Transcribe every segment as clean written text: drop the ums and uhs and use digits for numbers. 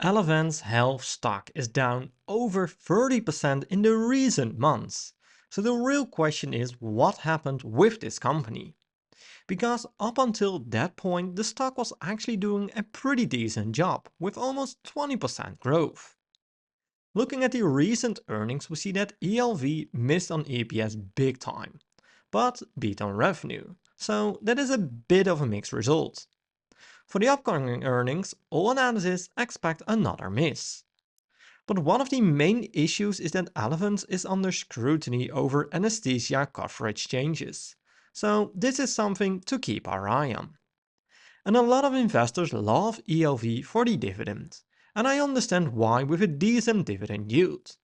Elevance Health stock is down over 30% in the recent months. So the real question is what happened with this company? Because up until that point, the stock was actually doing a pretty decent job with almost 20% growth. Looking at the recent earnings, we see that ELV missed on EPS big time, but beat on revenue. So that is a bit of a mixed result. For the upcoming earnings, all analysts expect another miss. But one of the main issues is that Elevance is under scrutiny over anesthesia coverage changes. So this is something to keep our eye on. And a lot of investors love ELV for the dividend. And I understand why with a decent dividend yield.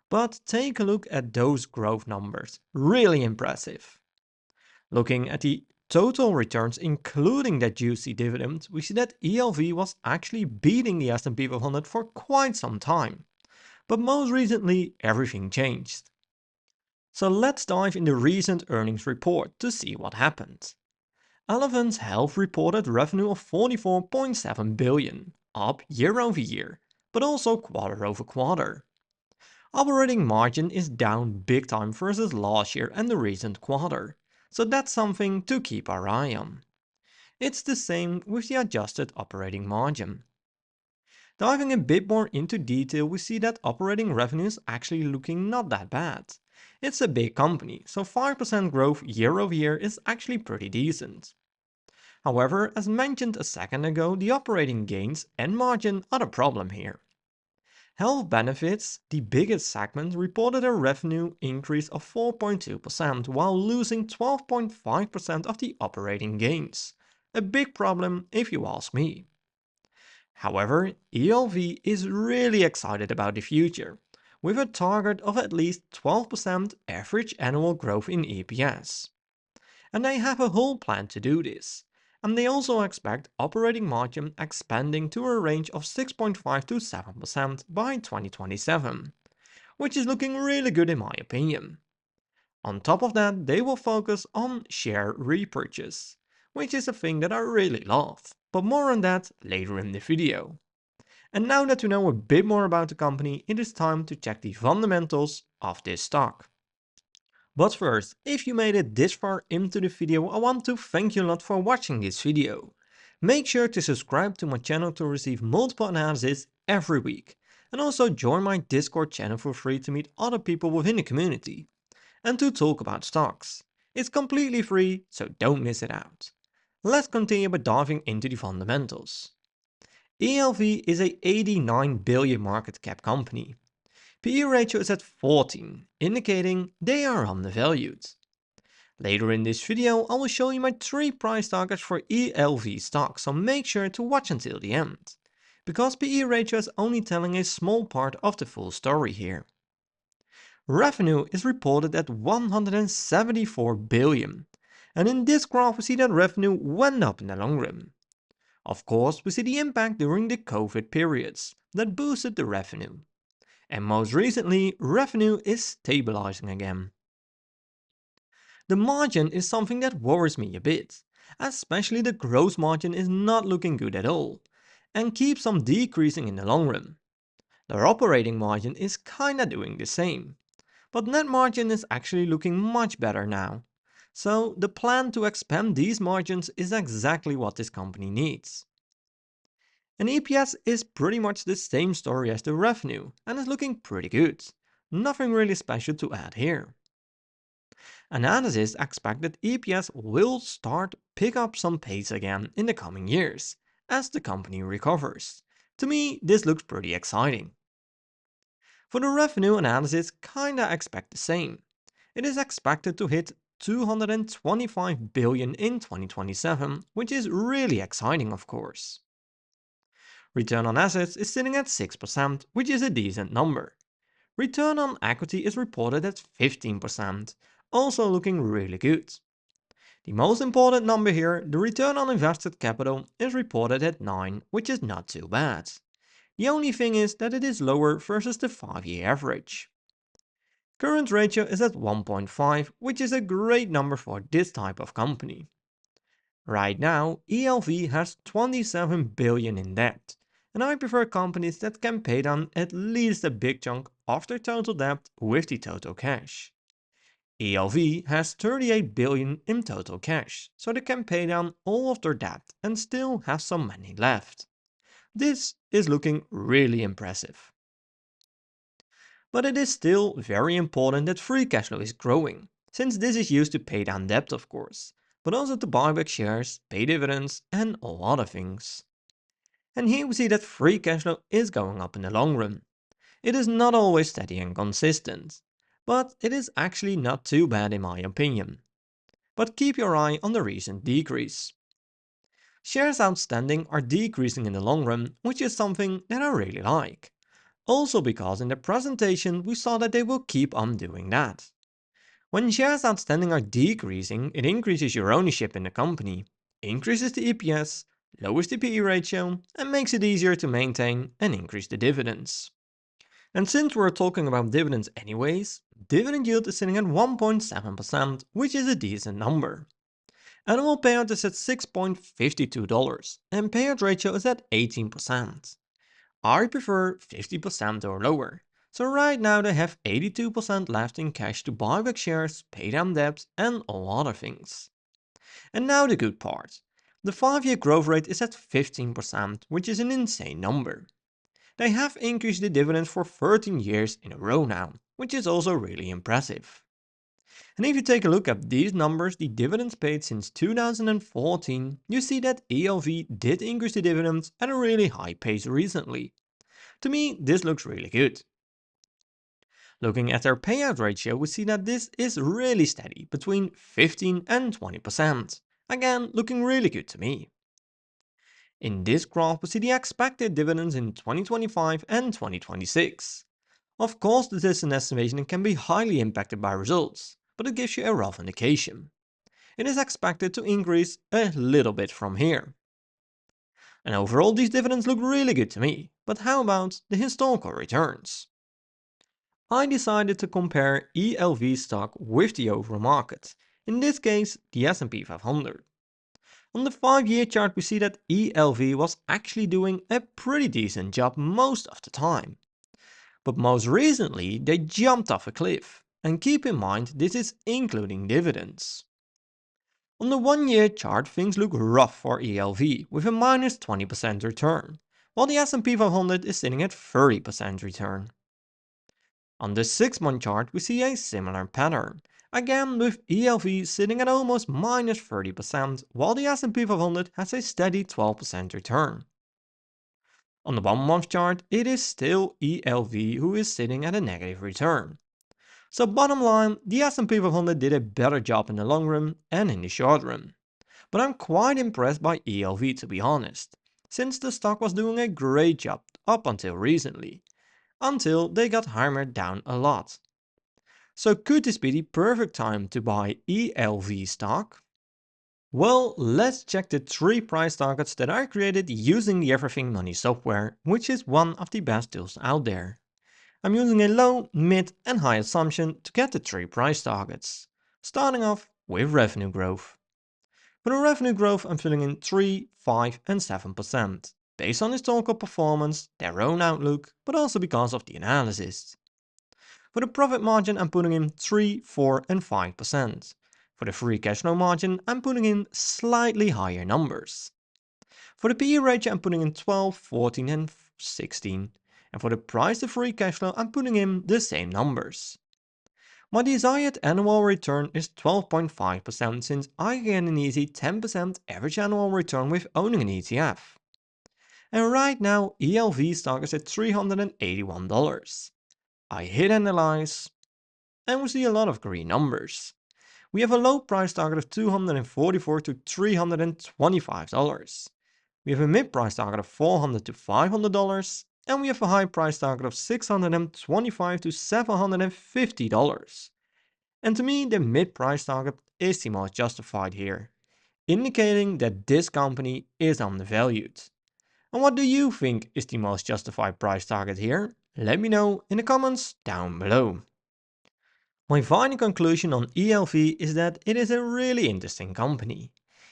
But take a look at those growth numbers. Really impressive. Looking at the total returns including that juicy dividend, we see that ELV was actually beating the S&P 500 for quite some time. But most recently, everything changed. So let's dive in the recent earnings report to see what happened. Elevance Health reported revenue of 44.7 billion, up year over year, but also quarter over quarter. Operating margin is down big time versus last year and the recent quarter, so that's something to keep our eye on. It's the same with the adjusted operating margin. Diving a bit more into detail, we see that operating revenue is actually looking not that bad. It's a big company, so 5% growth year over year is actually pretty decent. However, as mentioned a second ago, the operating gains and margin are the problem here. Health benefits, the biggest segment, reported a revenue increase of 4.2% while losing 12.5% of the operating gains. A big problem if you ask me. However, ELV is really excited about the future, with a target of at least 12% average annual growth in EPS. And they have a whole plan to do this. And they also expect operating margin expanding to a range of 6.5 to 7% by 2027, which is looking really good in my opinion. On top of that, they will focus on share repurchase, which is a thing that I really love, but more on that later in the video. And now that we know a bit more about the company, it is time to check the fundamentals of this stock. But first, if you made it this far into the video, I want to thank you a lot for watching this video. Make sure to subscribe to my channel to receive multiple analyses every week. And also join my Discord channel for free to meet other people within the community. And to talk about stocks. It's completely free, so don't miss it out. Let's continue by diving into the fundamentals. ELV is a 89 billion market cap company. PE ratio is at 14, indicating they are undervalued. Later in this video, I will show you my 3 price targets for ELV stock, so make sure to watch until the end. Because PE ratio is only telling a small part of the full story here. Revenue is reported at 174 billion, and in this graph we see that revenue went up in the long run. Of course, we see the impact during the COVID periods that boosted the revenue. And most recently, revenue is stabilizing again. The margin is something that worries me a bit, especially the gross margin is not looking good at all, and keeps on decreasing in the long run. Their operating margin is kinda doing the same, but net margin is actually looking much better now. So the plan to expand these margins is exactly what this company needs. And EPS is pretty much the same story as the revenue and is looking pretty good. Nothing really special to add here. Analysts expect that EPS will start pick up some pace again in the coming years as the company recovers. To me, this looks pretty exciting. For the revenue, analysts kinda expect the same. It is expected to hit 225 billion in 2027, which is really exciting of course. Return on assets is sitting at 6%, which is a decent number. Return on equity is reported at 15%, also looking really good. The most important number here, the return on invested capital, is reported at 9, which is not too bad. The only thing is that it is lower versus the 5-year average. Current ratio is at 1.5, which is a great number for this type of company. Right now, ELV has 27 billion in debt, and I prefer companies that can pay down at least a big chunk of their total debt with the total cash. ELV has 38 billion in total cash, so they can pay down all of their debt and still have some money left. This is looking really impressive. But it is still very important that free cash flow is growing, since this is used to pay down debt of course, but also to buy back shares, pay dividends and all other things. And here we see that free cash flow is going up in the long run. It is not always steady and consistent, but it is actually not too bad in my opinion. But keep your eye on the recent decrease. Shares outstanding are decreasing in the long run, which is something that I really like. Also because in the presentation we saw that they will keep on doing that. When shares outstanding are decreasing, it increases your ownership in the company, increases the EPS, lowers the PE ratio, and makes it easier to maintain and increase the dividends. And since we're talking about dividends anyways, dividend yield is sitting at 1.7%, which is a decent number. Annual payout is at $6.52, and payout ratio is at 18%. I prefer 50% or lower, so right now they have 82% left in cash to buy back shares, pay down debt and all other things. And now the good part. The 5-year growth rate is at 15%, which is an insane number. They have increased the dividends for 13 years in a row now, which is also really impressive. And if you take a look at these numbers, the dividends paid since 2014, you see that ELV did increase the dividends at a really high pace recently. To me, this looks really good. Looking at their payout ratio, we see that this is really steady, between 15 and 20%. Again, looking really good to me. In this graph, we see the expected dividends in 2025 and 2026. Of course, this is an estimation and can be highly impacted by results, but it gives you a rough indication. It is expected to increase a little bit from here. And overall, these dividends look really good to me, but how about the historical returns? I decided to compare ELV stock with the overall market, in this case the S&P 500. On the 5-year chart we see that ELV was actually doing a pretty decent job most of the time. But most recently they jumped off a cliff, and keep in mind this is including dividends. On the 1-year chart things look rough for ELV with a minus 20% return, while the S&P 500 is sitting at 30% return. On the 6-month chart we see a similar pattern, again with ELV sitting at almost minus 30% while the S&P 500 has a steady 12% return. On the 1-month chart it is still ELV who is sitting at a negative return. So bottom line, the S&P 500 did a better job in the long run and in the short run. But I'm quite impressed by ELV to be honest, since the stock was doing a great job up until recently. Until they got hammered down a lot. So could this be the perfect time to buy ELV stock? Well, let's check the 3 price targets that I created using the Everything Money software, which is one of the best tools out there. I'm using a low, mid and high assumption to get the 3 price targets, starting off with revenue growth. For the revenue growth I'm filling in 3, 5 and 7%. Based on historical performance, their own outlook, but also because of the analysis. For the profit margin I'm putting in 3, 4 and 5%. For the free cash flow margin I'm putting in slightly higher numbers. For the PE ratio I'm putting in 12, 14 and 16. And for the price to free cash flow I'm putting in the same numbers. My desired annual return is 12.5% since I get an easy 10% average annual return with owning an ETF. And right now ELV stock is at $381. I hit analyze and we see a lot of green numbers. We have a low price target of $244 to $325. We have a mid price target of $400 to $500 and we have a high price target of $625 to $750. And to me the mid price target is the most justified here, indicating that this company is undervalued. And what do you think is the most justified price target here? Let me know in the comments down below. My final conclusion on ELV is that it is a really interesting company.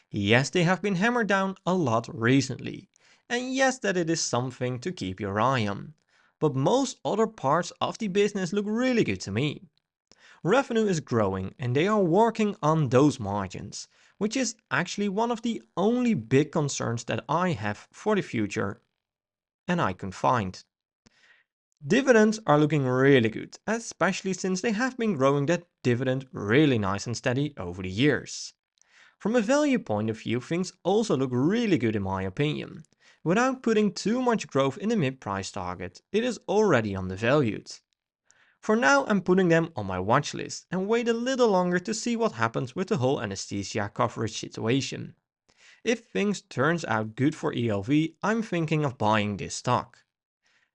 Yes, they have been hammered down a lot recently, And yes, that it is something to keep your eye on. But most other parts of the business look really good to me. Revenue is growing and they are working on those margins, which is actually one of the only big concerns that I have for the future and I can find. Dividends are looking really good, especially since they have been growing that dividend really nice and steady over the years. From a value point of view, things also look really good in my opinion. Without putting too much growth in the mid-price target, it is already undervalued. For now, I'm putting them on my watch list and wait a little longer to see what happens with the whole anesthesia coverage situation. If things turns out good for ELV, I'm thinking of buying this stock.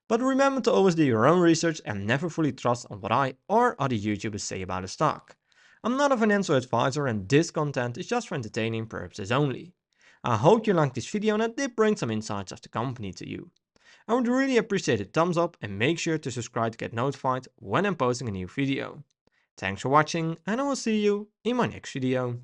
But remember to always do your own research and never fully trust on what I or other YouTubers say about a stock. I'm not a financial advisor and this content is just for entertaining purposes only. I hope you liked this video and it did bring some insights of the company to you. I would really appreciate a thumbs up and make sure to subscribe to get notified when I'm posting a new video. Thanks for watching and I will see you in my next video.